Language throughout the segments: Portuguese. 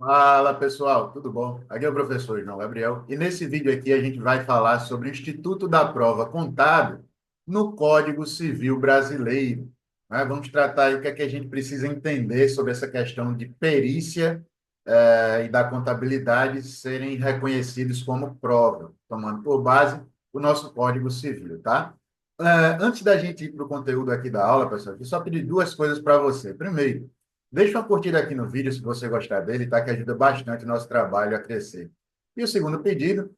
Fala pessoal, tudo bom? Aqui é o professor João Gabriel e nesse vídeo aqui a gente vai falar sobre o Instituto da Prova Contábil no Código Civil Brasileiro, né? Vamos tratar aí o que é que a gente precisa entender sobre essa questão de perícia e da contabilidade serem reconhecidos como prova, tomando por base o nosso Código Civil, tá? Antes da gente ir para o conteúdo aqui da aula, pessoal, eu só pedir duas coisas para você. Primeiro, deixa uma curtida aqui no vídeo se você gostar dele, tá? Que ajuda bastante o nosso trabalho a crescer. E o segundo pedido,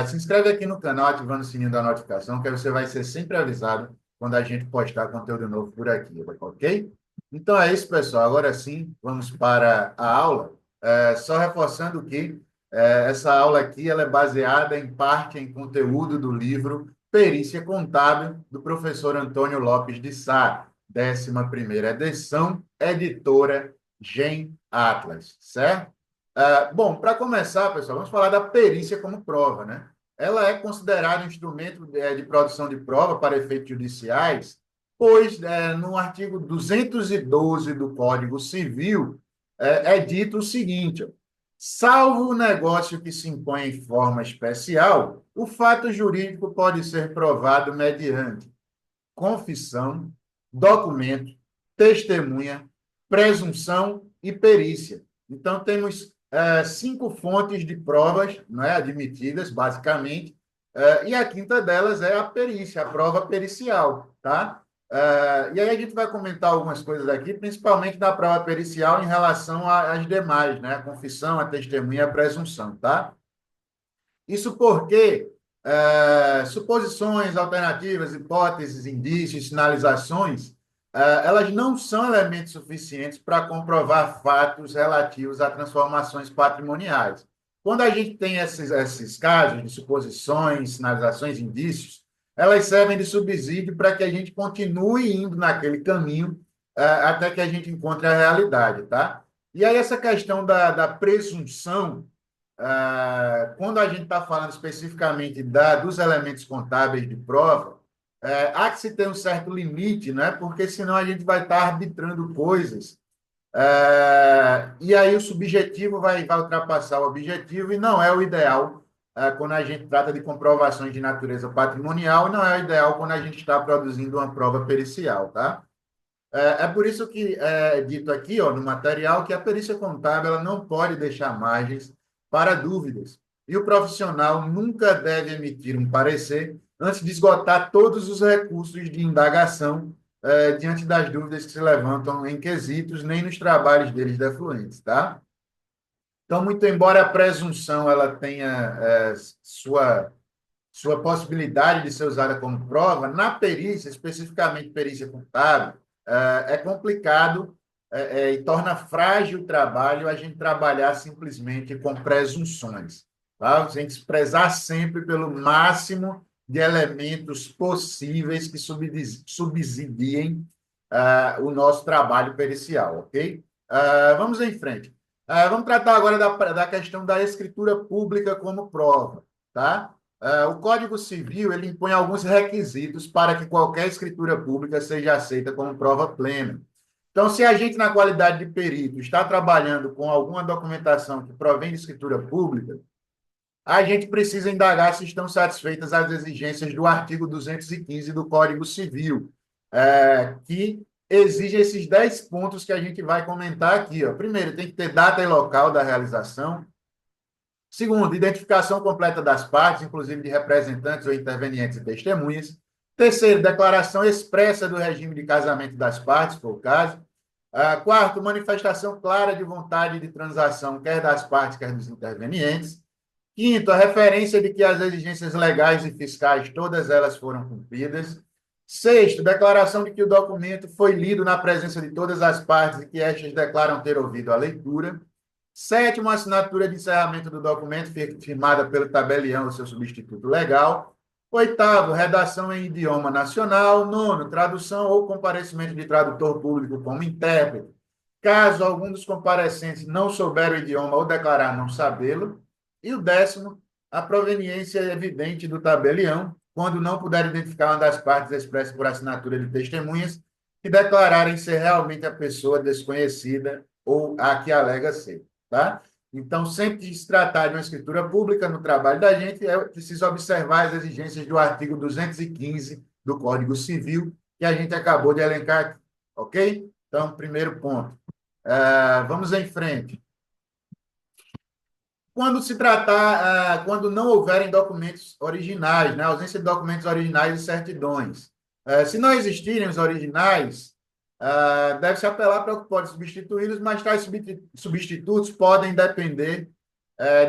se inscreve aqui no canal ativando o sininho da notificação, que aí você vai ser sempre avisado quando a gente postar conteúdo novo por aqui, ok? Então é isso, pessoal. Agora sim, vamos para a aula. Só reforçando que essa aula aqui ela é baseada em parte em conteúdo do livro Perícia Contábil, do professor Antônio Lopes de Sá, 11ª edição, editora Gen Atlas, certo? Bom, para começar, pessoal, vamos falar da perícia como prova, né? Ela é considerada um instrumento de produção de prova para efeitos judiciais, pois no artigo 212 do Código Civil é dito o seguinte: ó, salvo o negócio que se impõe em forma especial, o fato jurídico pode ser provado mediante confissão, documento, testemunha, presunção e perícia. Então, temos cinco fontes de provas, não é, admitidas, basicamente, e a quinta delas é a perícia, a prova pericial, tá? E aí a gente vai comentar algumas coisas aqui, principalmente da prova pericial em relação às demais, né? A confissão, a testemunha e a presunção, tá? Isso porque suposições, alternativas, hipóteses, indícios, sinalizações, elas não são elementos suficientes para comprovar fatos relativos a transformações patrimoniais. Quando a gente tem esses casos de suposições, sinalizações, indícios, elas servem de subsídio para que a gente continue indo naquele caminho até que a gente encontre a realidade, tá? E aí essa questão da presunção quando a gente está falando especificamente dos elementos contábeis de prova, há que se ter um certo limite, né? Porque senão a gente vai estar arbitrando coisas, e aí o subjetivo vai ultrapassar o objetivo, e não é o ideal quando a gente trata de comprovações de natureza patrimonial, e não é o ideal quando a gente está produzindo uma prova pericial, tá? É por isso que é dito aqui, ó, no material, que a perícia contábil ela não pode deixar margens para dúvidas. E o profissional nunca deve emitir um parecer antes de esgotar todos os recursos de indagação diante das dúvidas que se levantam em quesitos, nem nos trabalhos deles defluentes, tá? Então, muito embora a presunção ela tenha sua possibilidade de ser usada como prova, na perícia, especificamente perícia contábil, é complicado e torna frágil o trabalho a gente trabalhar simplesmente com presunções. Tá? Você tem que se prezar sempre pelo máximo de elementos possíveis que subsidiem o nosso trabalho pericial, ok? Vamos em frente. Vamos tratar agora da questão da escritura pública como prova, tá? O Código Civil ele impõe alguns requisitos para que qualquer escritura pública seja aceita como prova plena. Então, se a gente, na qualidade de perito, está trabalhando com alguma documentação que provém de escritura pública, a gente precisa indagar se estão satisfeitas as exigências do artigo 215 do Código Civil, que exige esses 10 pontos que a gente vai comentar aqui. Ó. Primeiro, tem que ter data e local da realização. Segundo, identificação completa das partes, inclusive de representantes ou intervenientes e testemunhas. Terceiro, declaração expressa do regime de casamento das partes, se for o caso. Quarto, manifestação clara de vontade de transação, quer das partes, quer dos intervenientes. Quinto, a referência de que as exigências legais e fiscais, todas elas foram cumpridas. Sexto, declaração de que o documento foi lido na presença de todas as partes e que estas declaram ter ouvido a leitura. Sétimo, assinatura de encerramento do documento firmada pelo tabelião ou seu substituto legal. Oitavo, redação em idioma nacional. Nono, tradução ou comparecimento de tradutor público como intérprete. Caso algum dos comparecentes não souber o idioma ou declarar não sabê-lo. E o 10º, a proveniência evidente do tabelião, quando não puder identificar uma das partes expressa por assinatura de testemunhas, que declararem ser realmente a pessoa desconhecida ou a que alega ser. Tá? Então, sempre que se tratar de uma escritura pública no trabalho da gente, é preciso observar as exigências do artigo 215 do Código Civil, que a gente acabou de elencar aqui, ok? Então, primeiro ponto. Vamos em frente. Quando se tratar, quando não houverem documentos originais, né, ausência de documentos originais e certidões. Se não existirem os originais, deve-se apelar para o que pode substituí-los, mas tais substitutos podem depender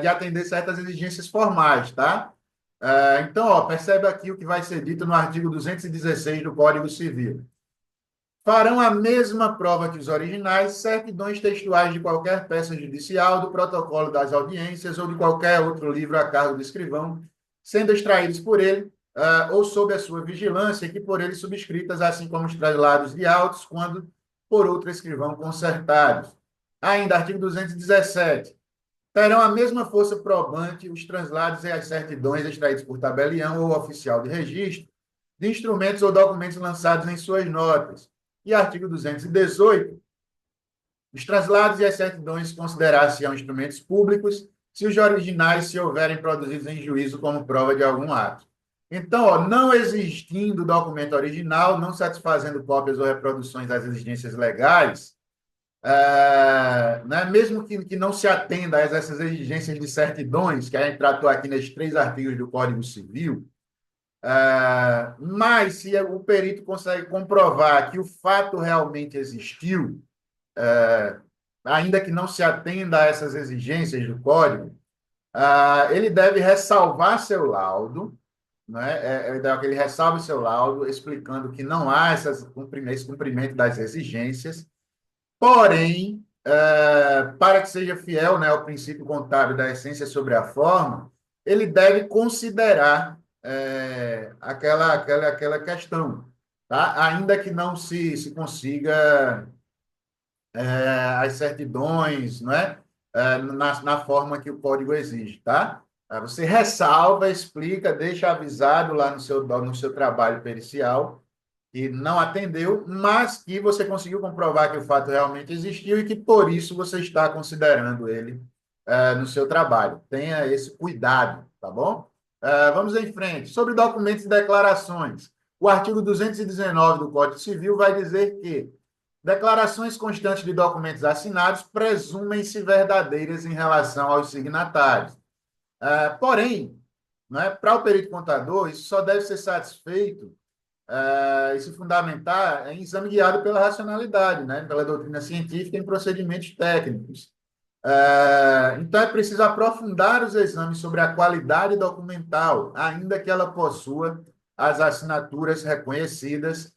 de atender certas exigências formais, tá? Então, ó, percebe aqui o que vai ser dito no artigo 216 do Código Civil. Farão a mesma prova que os originais, certidões textuais de qualquer peça judicial, do protocolo das audiências ou de qualquer outro livro a cargo do escrivão, sendo extraídos por ele ou sob a sua vigilância, que por ele subscritas, assim como os traslados de autos, quando por outro escrivão consertados. Ainda, artigo 217. Terão a mesma força probante os translados e as certidões extraídos por tabelião ou oficial de registro de instrumentos ou documentos lançados em suas notas. E artigo 218, os translados e as certidões considerar-se-ão instrumentos públicos se os originais se houverem produzidos em juízo como prova de algum ato. Então, ó, não existindo documento original, não satisfazendo cópias ou reproduções das exigências legais, né, mesmo que não se atenda a essas exigências de certidões, que a gente tratou aqui nesses 3 artigos do Código Civil, mas se o perito consegue comprovar que o fato realmente existiu, ainda que não se atenda a essas exigências do código, ele deve ressalvar seu laudo, né? Ele ressalve seu laudo, explicando que não há esse cumprimento das exigências, porém, para que seja fiel, né, ao princípio contábil da essência sobre a forma, ele deve considerar aquela questão, tá? Ainda que não se consiga as certidões, não é? Na forma que o código exige, tá? Você ressalva, explica, deixa avisado lá no seu trabalho pericial que não atendeu, mas que você conseguiu comprovar que o fato realmente existiu e que, por isso, você está considerando ele no seu trabalho. Tenha esse cuidado, tá bom? Vamos em frente. Sobre documentos e declarações. O artigo 219 do Código Civil vai dizer que declarações constantes de documentos assinados presumem-se verdadeiras em relação aos signatários. Porém, né, para o perito contador, isso só deve ser satisfeito e se fundamentar em exame guiado pela racionalidade, né, pela doutrina científica e em procedimentos técnicos. Então, é preciso aprofundar os exames sobre a qualidade documental, ainda que ela possua as assinaturas reconhecidas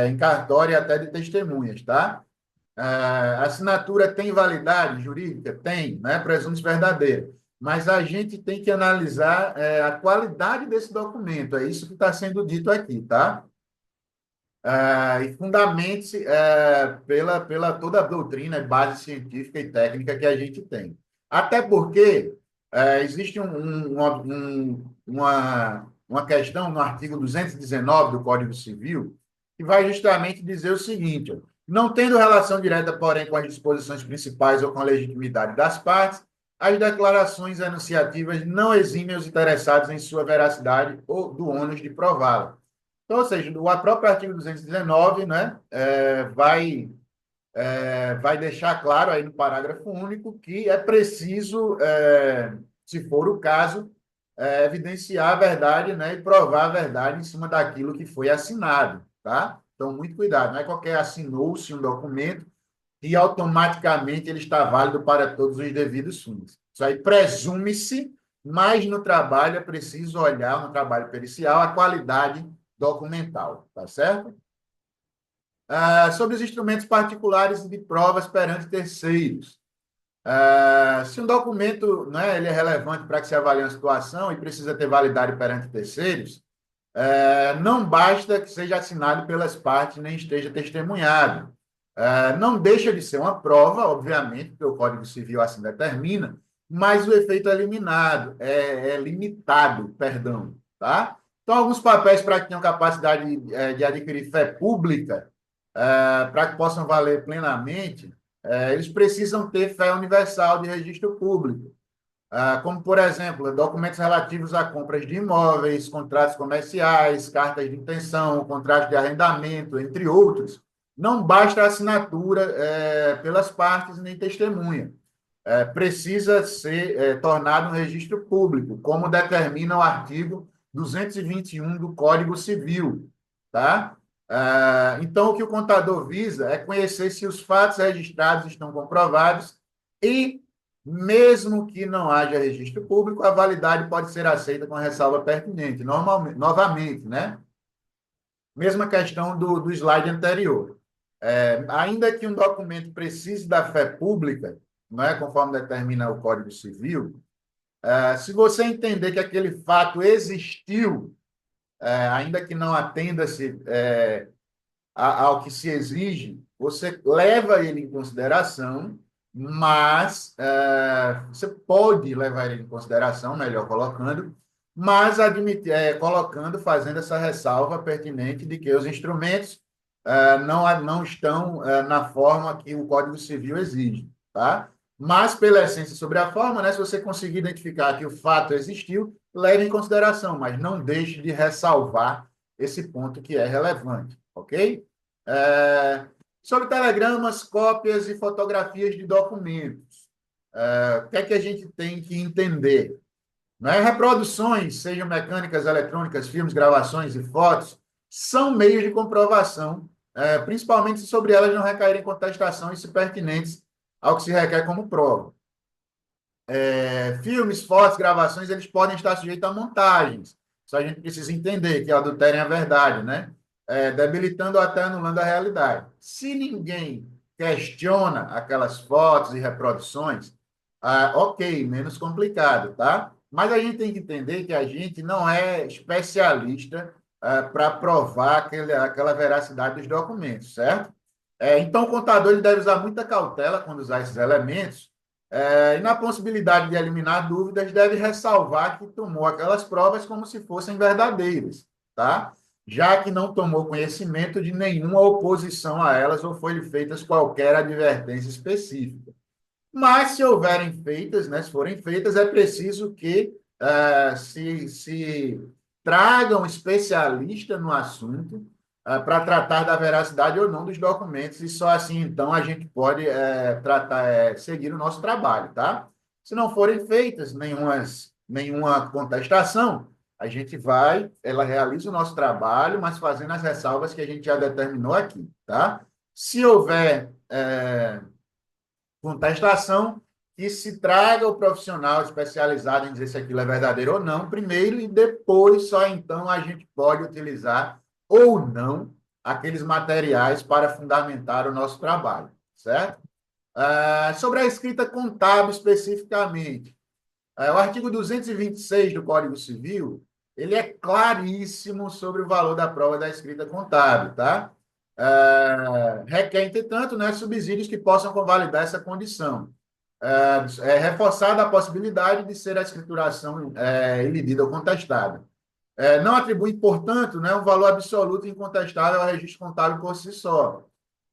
em cartório e até de testemunhas, tá? A assinatura tem validade jurídica? Tem, né? Presume-se verdadeira. Mas a gente tem que analisar a qualidade desse documento, é isso que está sendo dito aqui, tá? E fundamente-se pela toda a doutrina, base científica e técnica que a gente tem. Até porque existe uma questão no artigo 219 do Código Civil que vai justamente dizer o seguinte: ó, não tendo relação direta, porém, com as disposições principais ou com a legitimidade das partes, as declarações enunciativas não eximem os interessados em sua veracidade ou do ônus de prová-la. Então, ou seja, o próprio artigo 219, né, vai deixar claro aí no parágrafo único que é preciso, se for o caso, evidenciar a verdade, né, e provar a verdade em cima daquilo que foi assinado, tá? Então, muito cuidado, não é qualquer assinou-se um documento e automaticamente ele está válido para todos os devidos fins. Isso aí presume-se, mas no trabalho é preciso olhar, no trabalho pericial, a qualidade documental, tá certo? Sobre os instrumentos particulares de provas perante terceiros. Se um documento, né, ele é relevante para que se avalie uma situação e precisa ter validade perante terceiros, não basta que seja assinado pelas partes nem esteja testemunhado. Não deixa de ser uma prova, obviamente, porque o Código Civil assim determina, mas o efeito é eliminado, é limitado, perdão, tá? Então, alguns papéis para que tenham capacidade de adquirir fé pública, para que possam valer plenamente, eles precisam ter fé universal de registro público, como, por exemplo, documentos relativos a compras de imóveis, contratos comerciais, cartas de intenção, contratos de arrendamento, entre outros. Não basta a assinatura pelas partes nem testemunha. Precisa ser tornado um registro público, como determina o artigo 221 do Código Civil, tá? Então, o que o contador visa é conhecer se os fatos registrados estão comprovados e, mesmo que não haja registro público, a validade pode ser aceita com a ressalva pertinente, normalmente, novamente, né? Mesma questão do slide anterior. Ainda que um documento precise da fé pública, não é, conforme determina o Código Civil, se você entender que aquele fato existiu, ainda que não atenda-se ao que se exige, você leva ele em consideração, mas você pode levar ele em consideração, melhor colocando, mas colocando, fazendo essa ressalva pertinente de que os instrumentos não estão na forma que o Código Civil exige, tá? Mas, pela essência sobre a forma, né, se você conseguir identificar que o fato existiu, leve em consideração, mas não deixe de ressalvar esse ponto que é relevante, ok? Sobre telegramas, cópias e fotografias de documentos. O que é que a gente tem que entender? Né? Reproduções, sejam mecânicas, eletrônicas, filmes, gravações e fotos, são meios de comprovação, principalmente se sobre elas não recaírem contestação e se pertinentes ao que se requer como prova. Filmes, fotos, gravações, eles podem estar sujeitos a montagens. Só a gente precisa entender que adulterem a verdade, né? Debilitando ou até anulando a realidade. Se ninguém questiona aquelas fotos e reproduções, ok, menos complicado, tá? Mas a gente tem que entender que a gente não é especialista para provar aquela veracidade dos documentos, certo? Então, o contador ele deve usar muita cautela quando usar esses elementos, e na possibilidade de eliminar dúvidas, deve ressalvar que tomou aquelas provas como se fossem verdadeiras, tá? Já que não tomou conhecimento de nenhuma oposição a elas ou foi-lhe feitas qualquer advertência específica. Mas, se houverem feitas, né, se forem feitas, é preciso que se traga um especialista no assunto para tratar da veracidade ou não dos documentos, e só assim, então, a gente pode seguir o nosso trabalho, tá? Se não forem feitas nenhuma contestação, a gente ela realiza o nosso trabalho, mas fazendo as ressalvas que a gente já determinou aqui, tá? Se houver contestação, que se traga o profissional especializado em dizer se aquilo é verdadeiro ou não, primeiro, e depois só então a gente pode utilizar ou não aqueles materiais para fundamentar o nosso trabalho, certo? Sobre a escrita contábil especificamente, o artigo 226 do Código Civil, ele é claríssimo sobre o valor da prova da escrita contábil, tá? Requer, entretanto, né, subsídios que possam convalidar essa condição. Reforçada a possibilidade de ser a escrituração ilibida ou contestada. Não atribui, portanto, né, um valor absoluto e incontestável ao registro contábil por si só.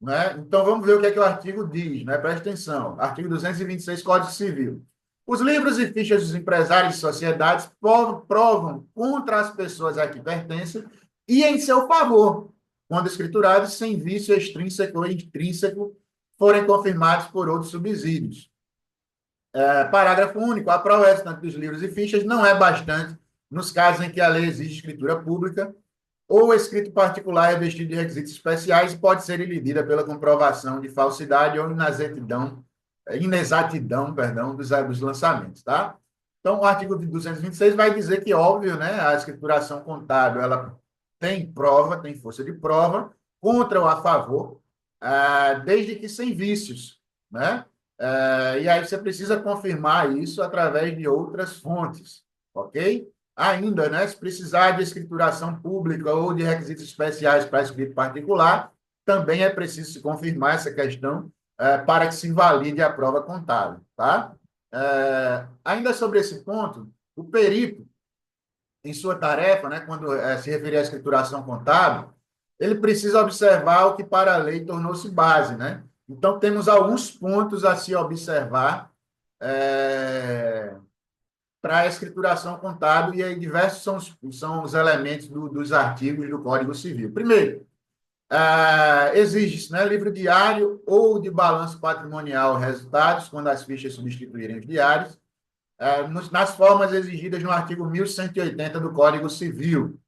Né? Então, vamos ver o que é que o artigo diz. Né? Preste atenção. Artigo 226, Código Civil. Os livros e fichas dos empresários e sociedades provam contra as pessoas a que pertencem e em seu favor, quando escriturados sem vício extrínseco ou intrínseco forem confirmados por outros subsídios. Parágrafo único. A prova restante dos livros e fichas não é bastante nos casos em que a lei exige escritura pública ou escrito particular revestido de requisitos especiais pode ser ilibida pela comprovação de falsidade ou inexatidão, perdão, dos lançamentos, tá? Então, o artigo 226 vai dizer que, óbvio, né, a escrituração contábil, ela tem prova, tem força de prova, contra ou a favor, desde que sem vícios, né? E aí você precisa confirmar isso através de outras fontes, ok? Ainda, né, se precisar de escrituração pública ou de requisitos especiais para escrito particular, também é preciso se confirmar essa questão para que se invalide a prova contábil, tá? Ainda sobre esse ponto, o perito, em sua tarefa, né, quando se referir à escrituração contábil, ele precisa observar o que para a lei tornou-se base, né? Então, temos alguns pontos a se observar para a escrituração contábil, e aí diversos são os elementos dos artigos do Código Civil. Primeiro, exige-se, né, livro diário ou de balanço patrimonial resultados, quando as fichas substituírem os diários, nas formas exigidas no artigo 1180 do Código Civil.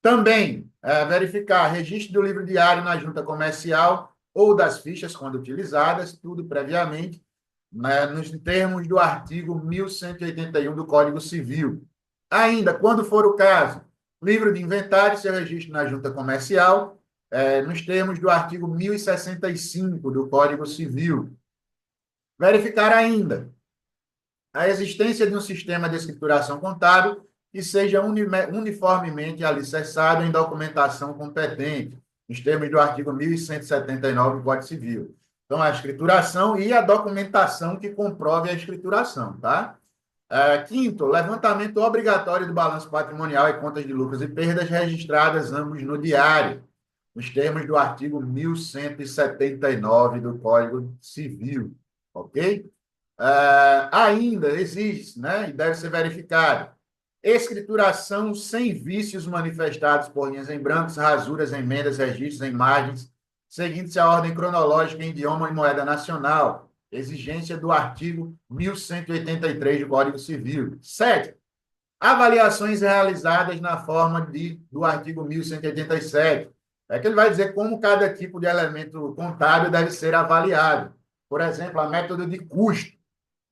Também, verificar registro do livro diário na junta comercial ou das fichas, quando utilizadas, tudo previamente, né, nos termos do artigo 1181 do Código Civil. Ainda, quando for o caso, livro de inventário, seu registro na junta comercial, nos termos do artigo 1065 do Código Civil. Verificar ainda a existência de um sistema de escrituração contábil que seja uniformemente alicerçado em documentação competente, nos termos do artigo 1179 do Código Civil. Então, a escrituração e a documentação que comprove a escrituração, tá? Quinto, levantamento obrigatório do balanço patrimonial e contas de lucros e perdas registradas ambos no diário, nos termos do artigo 1179 do Código Civil, ok? Ainda existe, né, e deve ser verificado, escrituração sem vícios manifestados por linhas em brancos, rasuras, emendas, registros em margens, seguindo-se a ordem cronológica em idioma e moeda nacional, exigência do artigo 1183 do Código Civil. 7. Avaliações realizadas na forma do artigo 1187. É que ele vai dizer como cada tipo de elemento contábil deve ser avaliado. Por exemplo, a método de custo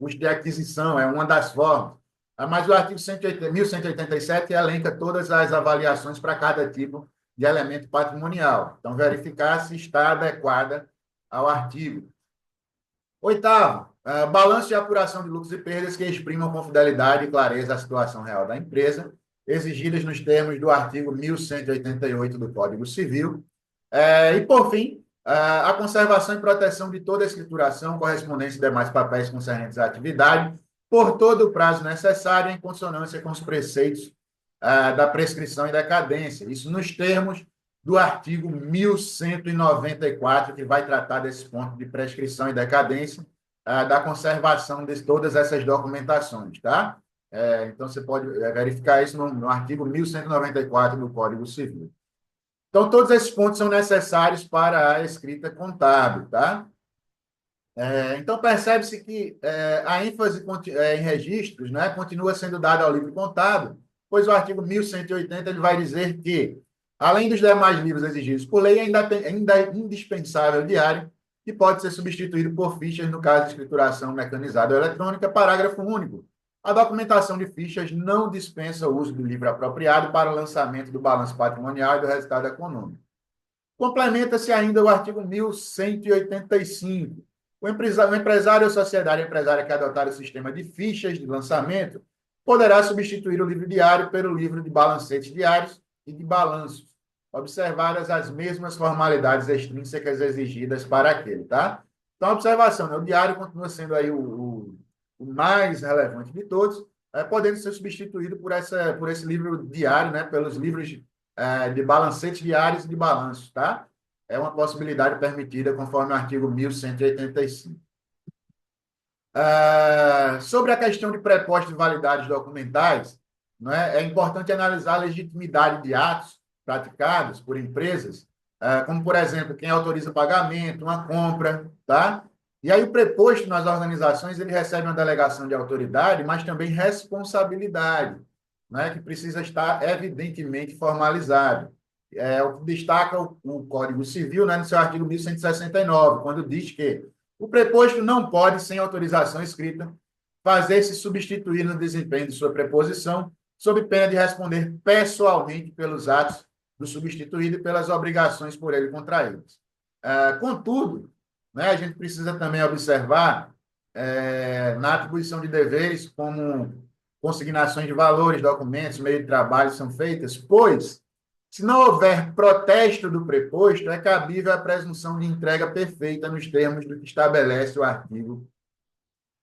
de aquisição é uma das formas. Mas o artigo 1187 elenca todas as avaliações para cada tipo de elemento patrimonial. Então, verificar se está adequada ao artigo. Oitavo, balanço de apuração de lucros e perdas que exprimam com fidelidade e clareza a situação real da empresa, exigidas nos termos do artigo 1188 do Código Civil. E, por fim, a conservação e proteção de toda a escrituração, correspondência e demais papéis concernentes à atividade, por todo o prazo necessário, em consonância com os preceitos da prescrição e decadência. Isso nos termos do artigo 1194, que vai tratar desse ponto de prescrição e decadência, da conservação de todas essas documentações, tá? Então, você pode verificar isso no artigo 1194 do Código Civil. Então, todos esses pontos são necessários para a escrita contábil, tá? Então, percebe-se que a ênfase em registros, né, continua sendo dada ao livro contábil, pois o artigo 1180 ele vai dizer que, além dos demais livros exigidos por lei, ainda é indispensável o diário, que pode ser substituído por fichas no caso de escrituração mecanizada ou eletrônica, parágrafo único. A documentação de fichas não dispensa o uso do livro apropriado para o lançamento do balanço patrimonial e do resultado econômico. Complementa-se ainda o artigo 1185. O empresário ou sociedade empresária que adotar o sistema de fichas de lançamento poderá substituir o livro diário pelo livro de balancetes diários e de balanços, observadas as mesmas formalidades extrínsecas exigidas para aquele, tá? Então, a observação, né? O diário continua sendo aí o mais relevante de todos, podendo ser substituído por esse livro diário, né? Pelos livros de balancetes diários e de balanços, tá? É uma possibilidade permitida conforme o artigo 1185. Sobre a questão de pré-postos de validades documentais, né, é importante analisar a legitimidade de atos praticados por empresas, como, por exemplo, quem autoriza pagamento, uma compra, tá? E aí o preposto nas organizações, ele recebe uma delegação de autoridade, mas também responsabilidade, né, que precisa estar evidentemente formalizado. O que destaca o Código Civil, né, no seu artigo 1169, quando diz que o preposto não pode, sem autorização escrita, fazer-se substituir no desempenho de sua preposição, sob pena de responder pessoalmente pelos atos do substituído e pelas obrigações por ele contraídas. Contudo, né, a gente precisa também observar, na atribuição de deveres, como consignações de valores, documentos, meio de trabalho são feitas, pois, se não houver protesto do preposto, é cabível a presunção de entrega perfeita nos termos do que estabelece o artigo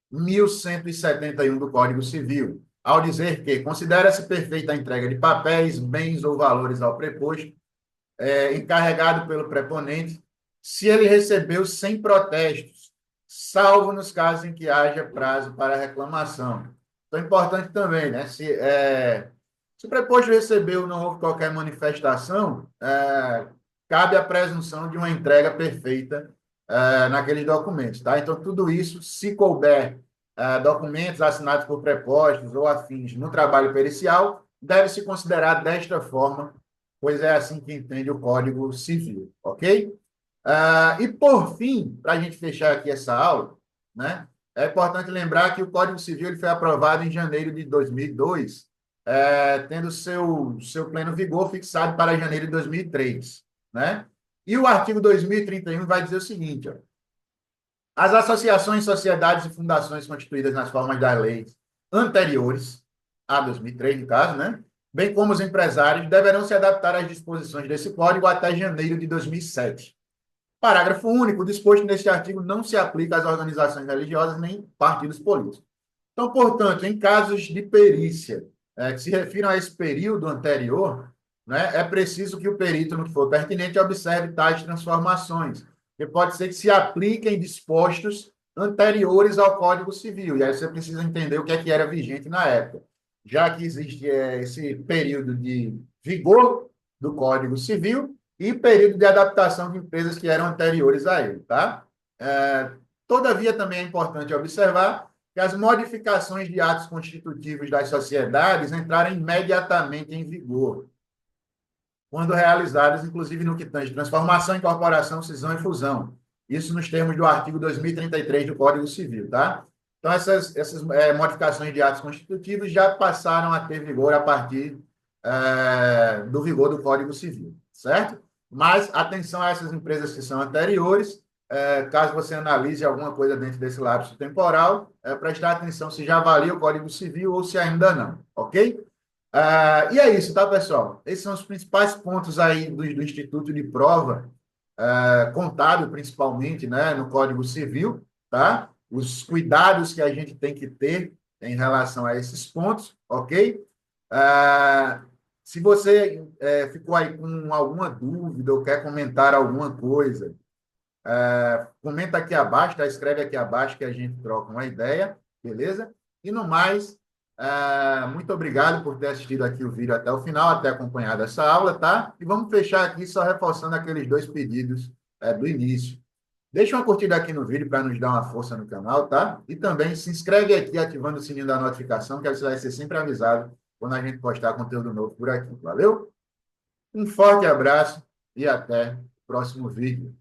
1171 do Código Civil, ao dizer que considera-se perfeita a entrega de papéis, bens ou valores ao preposto, encarregado pelo preponente, se ele recebeu sem protestos, salvo nos casos em que haja prazo para reclamação. Então, é importante também, né? Se o preposto recebeu não houve qualquer manifestação, cabe a presunção de uma entrega perfeita naqueles documentos, tá? Então, tudo isso, se couber documentos assinados por prepostos ou afins no trabalho pericial, deve se considerar desta forma, pois é assim que entende o Código Civil, ok? E, por fim, para a gente fechar aqui essa aula, né, é importante lembrar que o Código Civil ele foi aprovado em janeiro de 2002, tendo seu pleno vigor fixado para janeiro de 2003. Né? E o artigo 2031 vai dizer o seguinte: ó, as associações, sociedades e fundações constituídas nas formas das leis anteriores, a 2003, no caso, né? Bem como os empresários, deverão se adaptar às disposições desse código até janeiro de 2007. Parágrafo único. O disposto neste artigo não se aplica às organizações religiosas nem partidos políticos. Então, portanto, em casos de perícia que se refiram a esse período anterior, né, é preciso que o perito, no que for pertinente, observe tais transformações, que pode ser que se apliquem dispostos anteriores ao Código Civil, e aí você precisa entender o que é que era vigente na época. Já que existe esse período de vigor do Código Civil e período de adaptação de empresas que eram anteriores a ele, tá? Todavia, também é importante observar que as modificações de atos constitutivos das sociedades entraram imediatamente em vigor, quando realizadas, inclusive no que tange transformação, incorporação, cisão e fusão. Isso nos termos do artigo 2033 do Código Civil, tá? Então, essas modificações de atos constitutivos já passaram a ter vigor a partir do vigor do Código Civil, certo? Mas atenção a essas empresas que são anteriores, caso você analise alguma coisa dentro desse lapso temporal, prestar atenção se já valia o Código Civil ou se ainda não, ok? E é isso, tá, pessoal? Esses são os principais pontos aí do Instituto de Prova, contábil principalmente, né, no Código Civil, tá? Os cuidados que a gente tem que ter em relação a esses pontos, ok? Se você ficou aí com alguma dúvida ou quer comentar alguma coisa, comenta aqui abaixo, tá? Escreve aqui abaixo que a gente troca uma ideia, beleza? E no mais, muito obrigado por ter assistido aqui o vídeo até o final, ter acompanhado essa aula, tá? E vamos fechar aqui só reforçando aqueles dois pedidos do início. Deixa uma curtida aqui no vídeo para nos dar uma força no canal, tá? E também se inscreve aqui ativando o sininho da notificação, que você vai ser sempre avisado quando a gente postar conteúdo novo por aqui. Valeu? Um forte abraço e até o próximo vídeo.